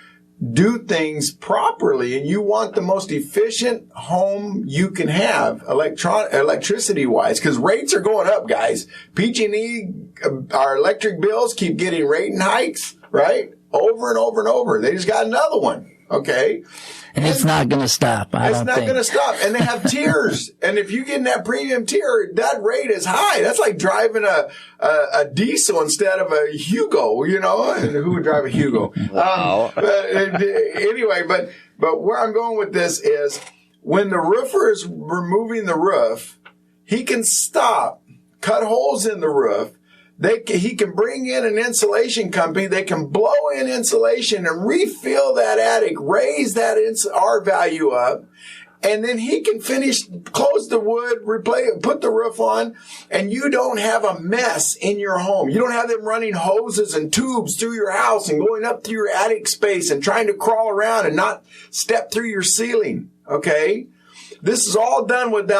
do things properly and you want the most efficient home you can have electricity wise, because rates are going up, guys. PG&E, our electric bills keep getting rate hikes, right? Over and over and over. They just got another one. Okay. And it's not going to stop. It's not going to stop. And they have tiers. And if you get in that premium tier, that rate is high. That's like driving a diesel instead of a Hugo, you know? And who would drive a Hugo? Wow. Anyway, but where I'm going with this is when the roofer is removing the roof, he can stop, cut holes in the roof. He can bring in an insulation company. They can blow in insulation and refill that attic, raise that R value up, and then he can close the wood, put the roof on, and you don't have a mess in your home. You don't have them running hoses and tubes through your house and going up to your attic space and trying to crawl around and not step through your ceiling. Okay? This is all done with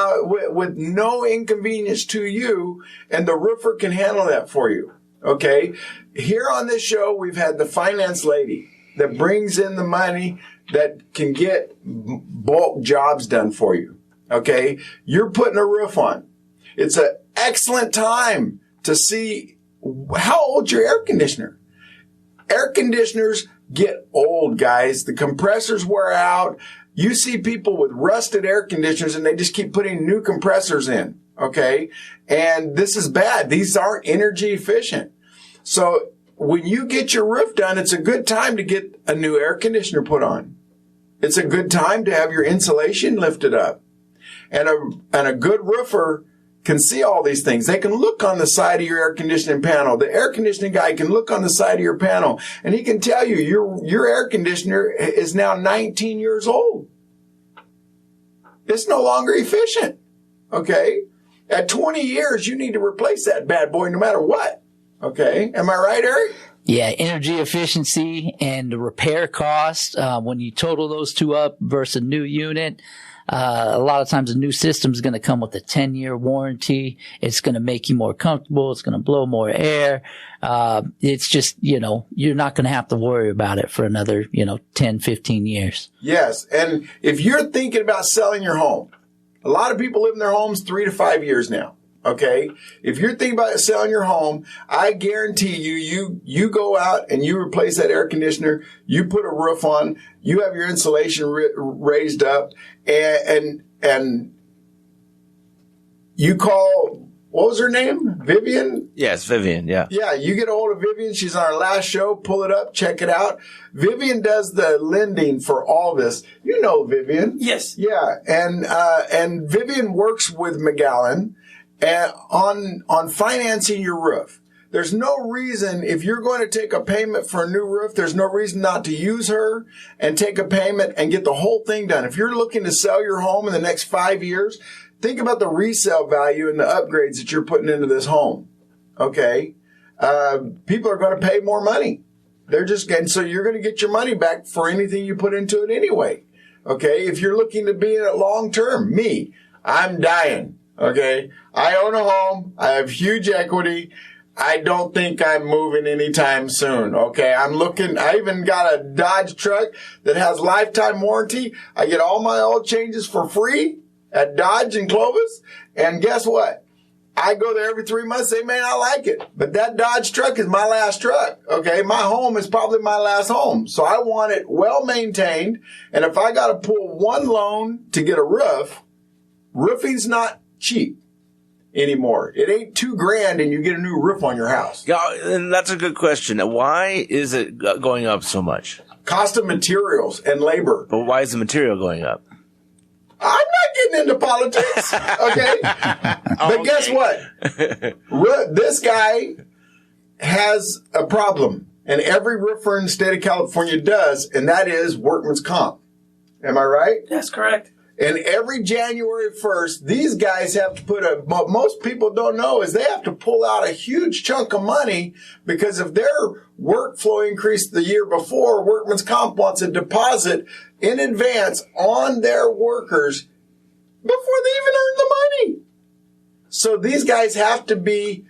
no inconvenience to you, and the roofer can handle that for you. Okay? Here on this show, we've had the finance lady that brings in the money that can get bulk jobs done for you. Okay? You're putting a roof on. It's an excellent time to see how old's your air conditioner. Air conditioners get old, guys. The compressors wear out. You see people with rusted air conditioners and they just keep putting new compressors in, okay? And this is bad. These aren't energy efficient. So when you get your roof done, it's a good time to get a new air conditioner put on. It's a good time to have your insulation lifted up. And a good roofer can see all these things. They can look on the side of your air conditioning panel. The air conditioning guy can look on the side of your panel, and he can tell you your air conditioner is now 19 years old. It's no longer efficient. Okay? At 20 years, you need to replace that bad boy no matter what. Okay? Am I right, Eric? Yeah, energy efficiency and the repair cost, when you total those two up versus a new unit, a lot of times a new system is going to come with a 10-year warranty. It's going to make you more comfortable. It's going to blow more air. It's just, you're not going to have to worry about it for another, 10, 15 years. Yes. And if you're thinking about selling your home, a lot of people live in their homes 3 to 5 years now. Okay. If you're thinking about selling your home, I guarantee you go out and you replace that air conditioner, you put a roof on, you have your insulation raised up, and you call, what was her name? Vivian? Yes, Vivian. Yeah. Yeah. You get a hold of Vivian. She's on our last show. Pull it up. Check it out. Vivian does the lending for all this. You know Vivian. Yes. Yeah. And Vivian works with McGowan on financing your roof. There's no reason, if you're going to take a payment for a new roof, there's no reason not to use her and take a payment and get the whole thing done. If you're looking to sell your home in the next 5 years, think about the resale value and the upgrades that you're putting into this home. Okay? People are going to pay more money. So you're going to get your money back for anything you put into it anyway. Okay? If you're looking to be in it long term, I'm dying. Okay? I own a home. I have huge equity. I don't think I'm moving anytime soon. Okay. I even got a Dodge truck that has lifetime warranty. I get all my oil changes for free at Dodge in Clovis. And guess what? I go there every 3 months, say, man, I like it. But that Dodge truck is my last truck. Okay. My home is probably my last home. So I want it well maintained. And if I got to pull one loan to get a roof, roofing's not cheap anymore. It ain't $2,000 and you get a new roof on your house. Yeah, and that's a good question. Why is it going up so much? Cost of materials and labor. But why is the material going up? I'm not getting into politics, okay? But guess what? This guy has a problem, and every roofer in the state of California does, and that is workman's comp. Am I right? That's correct. And every January 1st, these guys have to what most people don't know is they have to pull out a huge chunk of money because if their workflow increased the year before, workman's comp wants a deposit in advance on their workers before they even earn the money. So these guys have to be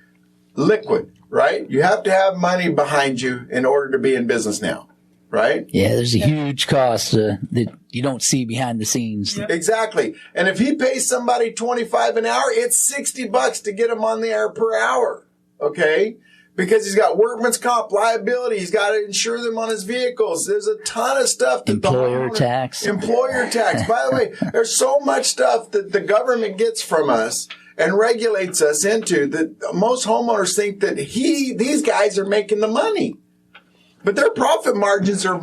liquid, right? You have to have money behind you in order to be in business now. Right? Yeah, there's a huge cost that you don't see behind the scenes. Yeah. Exactly. And if he pays somebody $25 an hour, it's $60 to get him on the air per hour. Okay? Because he's got workman's comp liability. He's got to insure them on his vehicles. There's a ton of stuff. That Employer tax. By the way, there's so much stuff that the government gets from us and regulates us into that most homeowners think that these guys are making the money. But their profit margins are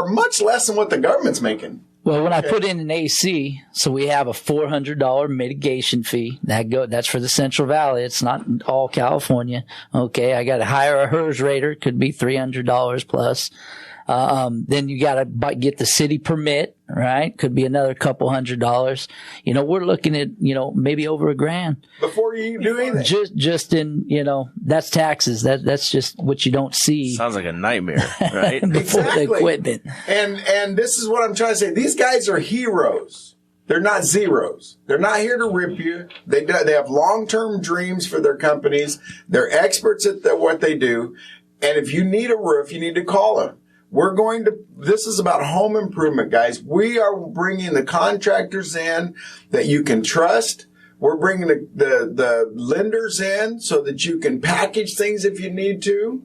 much less than what the government's making. Well, when I put in an AC, so we have a $400 mitigation fee. That's for the Central Valley. It's not all California. Okay, I got to hire a HERS rater. Could be $300 plus. Then you got to get the city permit, right? Could be another couple $100. We're looking at, maybe over $1,000 before you do anything. Just in, that's taxes. That's just what you don't see. Sounds like a nightmare, right? Before the equipment. And this is what I'm trying to say. These guys are heroes. They're not zeros. They're not here to rip you. They have long-term dreams for their companies. They're experts at what they do. And if you need a roof, you need to call them. This is about home improvement, guys. We are bringing the contractors in that you can trust. We're bringing the lenders in so that you can package things if you need to.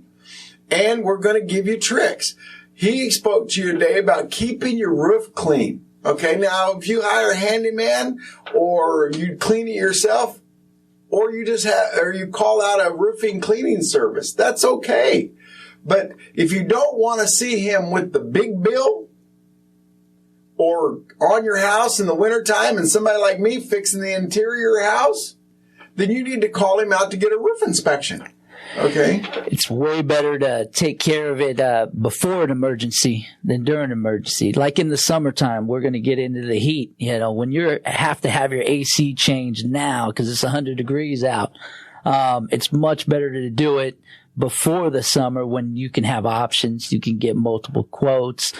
And we're going to give you tricks. He spoke to you today about keeping your roof clean. Okay. Now, if you hire a handyman or you clean it yourself or you call out a roofing cleaning service, that's okay. But if you don't want to see him with the big bill or on your house in the wintertime and somebody like me fixing the interior house, then you need to call him out to get a roof inspection. Okay? It's way better to take care of it before an emergency than during an emergency. Like in the summertime, we're going to get into the heat. When you have to have your AC changed now because it's 100 degrees out, it's much better to do it before the summer when you can have options. You can get multiple quotes.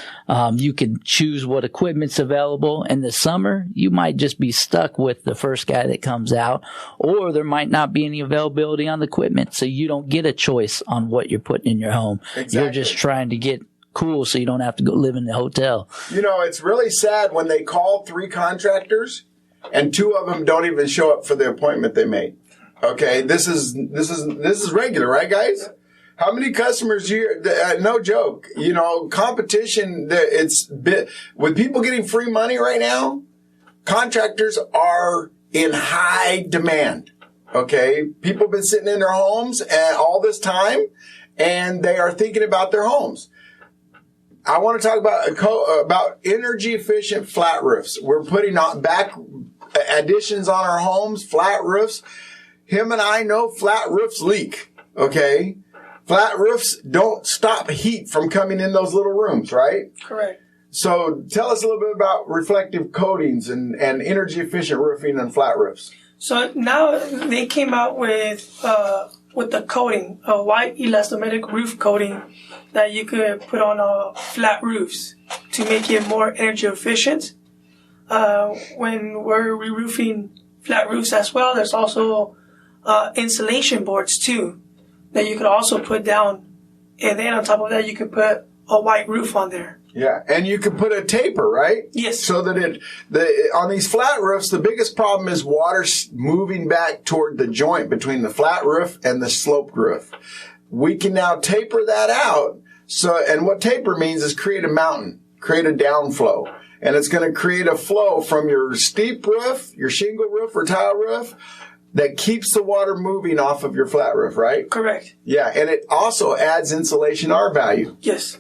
You can choose what equipment's available. In the summer, you might just be stuck with the first guy that comes out, or there might not be any availability on the equipment. So you don't get a choice on what you're putting in your home. Exactly. You're just trying to get cool so you don't have to go live in the hotel. It's really sad when they call 3 contractors and 2 of them don't even show up for the appointment they made. Okay, this is regular, right, guys? How many customers no joke. Competition. With people getting free money right now, contractors are in high demand. Okay, people have been sitting in their homes all this time, and they are thinking about their homes. I want to talk about energy efficient flat roofs. We're putting on back additions on our homes, flat roofs. Him and I know flat roofs leak, okay? Flat roofs don't stop heat from coming in those little rooms, right? Correct. So tell us a little bit about reflective coatings and energy efficient roofing on flat roofs. So now they came out with the coating, a white elastomeric roof coating that you could put on flat roofs to make it more energy efficient. When we're re-roofing flat roofs as well, there's also insulation boards too that you could also put down. And then on top of that, you could put a white roof on there. Yeah, and you can put a taper, right? Yes. So that on these flat roofs, the biggest problem is water moving back toward the joint between the flat roof and the sloped roof. We can now taper that out. And what taper means is create a mountain, create a downflow. And it's going to create a flow from your steep roof, your shingle roof or tile roof, that keeps the water moving off of your flat roof, right? Correct. Yeah, and it also adds insulation R value. Yes.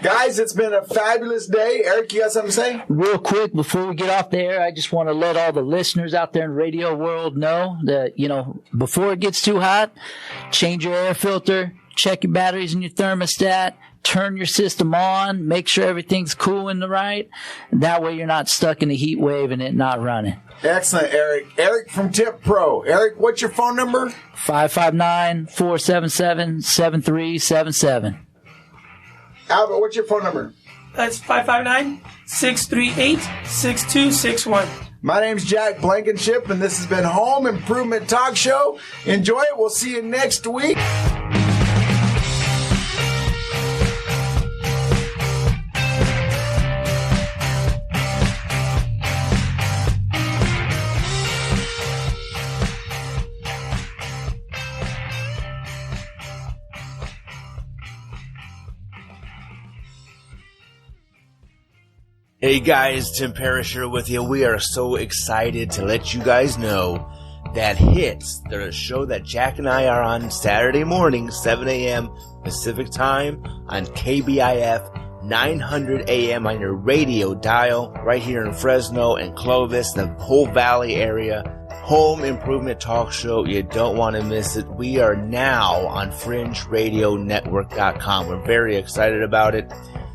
Guys, it's been a fabulous day. Eric, you got something to say? Real quick, before we get off the air, I just want to let all the listeners out there in radio world know that, before it gets too hot, change your air filter, check your batteries and your thermostat, turn your system on, make sure everything's cooling right. That way you're not stuck in a heat wave and it not running. Excellent, Eric. Eric from Tip Pro. Eric, what's your phone number? 559-477-7377. Albert, what's your phone number? That's 559-638-6261. My name's Jack Blankenship, and this has been Home Improvement Talk Show. Enjoy it. We'll see you next week. Hey guys, Tim Parrish here with you. We are so excited to let you guys know that Hits, the show that Jack and I are on Saturday morning, 7 a.m. Pacific Time on KBIF 900 AM on your radio dial right here in Fresno and Clovis, the whole Valley area. Home Improvement Talk Show. You don't want to miss it. We are now on FringeRadioNetwork.com. We're very excited about it.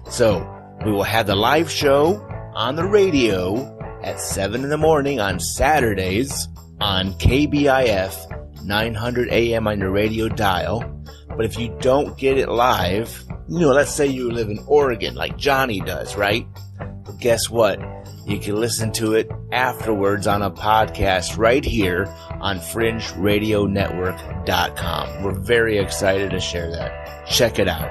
So, we will have the live show on the radio at 7 in the morning on Saturdays on KBIF 900 AM on your radio dial. But if you don't get it live, let's say you live in Oregon like Johnny does, right? Well, guess what? You can listen to it afterwards on a podcast right here on FringeRadioNetwork.com. We're very excited to share that. Check it out.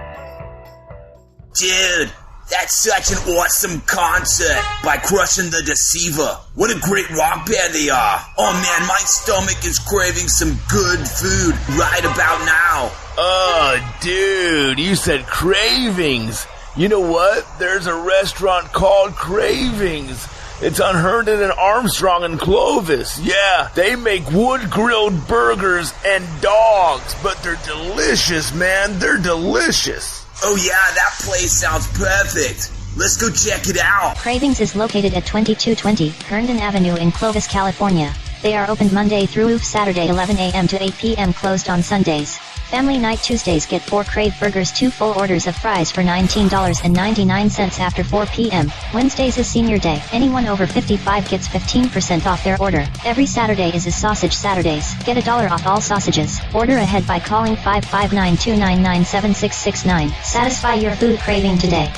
Dude, that's such an awesome concert by Crushing the Deceiver. What a great rock band they are. Oh man, my stomach is craving some good food right about now. Oh, dude, you said cravings. You know what? There's a restaurant called Cravings. It's on Herndon and Armstrong in Clovis. Yeah, they make wood-grilled burgers and dogs, but they're delicious, man. They're delicious. Oh yeah, that place sounds perfect. Let's go check it out. Cravings is located at 2220 Herndon Avenue in Clovis, California. They are open Monday through Saturday 11 a.m. to 8 p.m. closed on Sundays. Family Night Tuesdays get 4 Crave Burgers, 2 full orders of fries for $19.99 after 4 p.m. Wednesdays is Senior Day. Anyone over 55 gets 15% off their order. Every Saturday is Sausage Saturdays. Get $1 off all sausages. Order ahead by calling 559-299-7669. Satisfy your food craving today.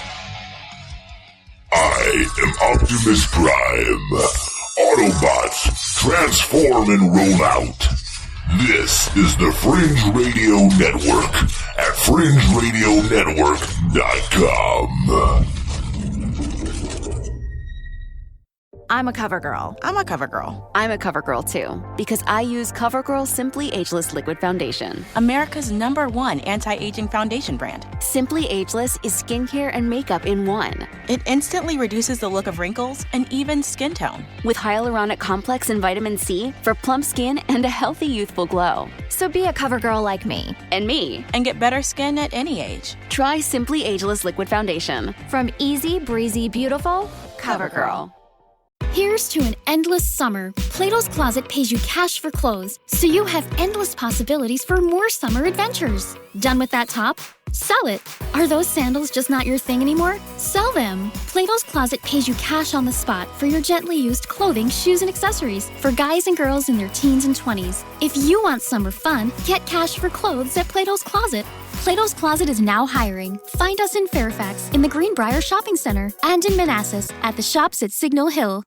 I am Optimus Prime. Autobots, transform and roll out. This is the Fringe Radio Network at FringeRadioNetwork.com. I'm a cover girl. I'm a cover girl. I'm a cover girl too, because I use CoverGirl Simply Ageless Liquid Foundation, America's #1 anti-aging foundation brand. Simply Ageless is skincare and makeup in one. It instantly reduces the look of wrinkles and even skin tone, with hyaluronic complex and vitamin C for plump skin and a healthy youthful glow. So be a cover girl like me and get better skin at any age. Try Simply Ageless Liquid Foundation from Easy Breezy Beautiful CoverGirl. Here's to an endless summer. Plato's Closet pays you cash for clothes, so you have endless possibilities for more summer adventures. Done with that top? Sell it. Are those sandals just not your thing anymore? Sell them. Plato's Closet pays you cash on the spot for your gently used clothing, shoes, and accessories for guys and girls in their teens and 20s. If you want summer fun, get cash for clothes at Plato's Closet. Plato's Closet is now hiring. Find us in Fairfax, in the Greenbrier Shopping Center, and in Manassas at the shops at Signal Hill.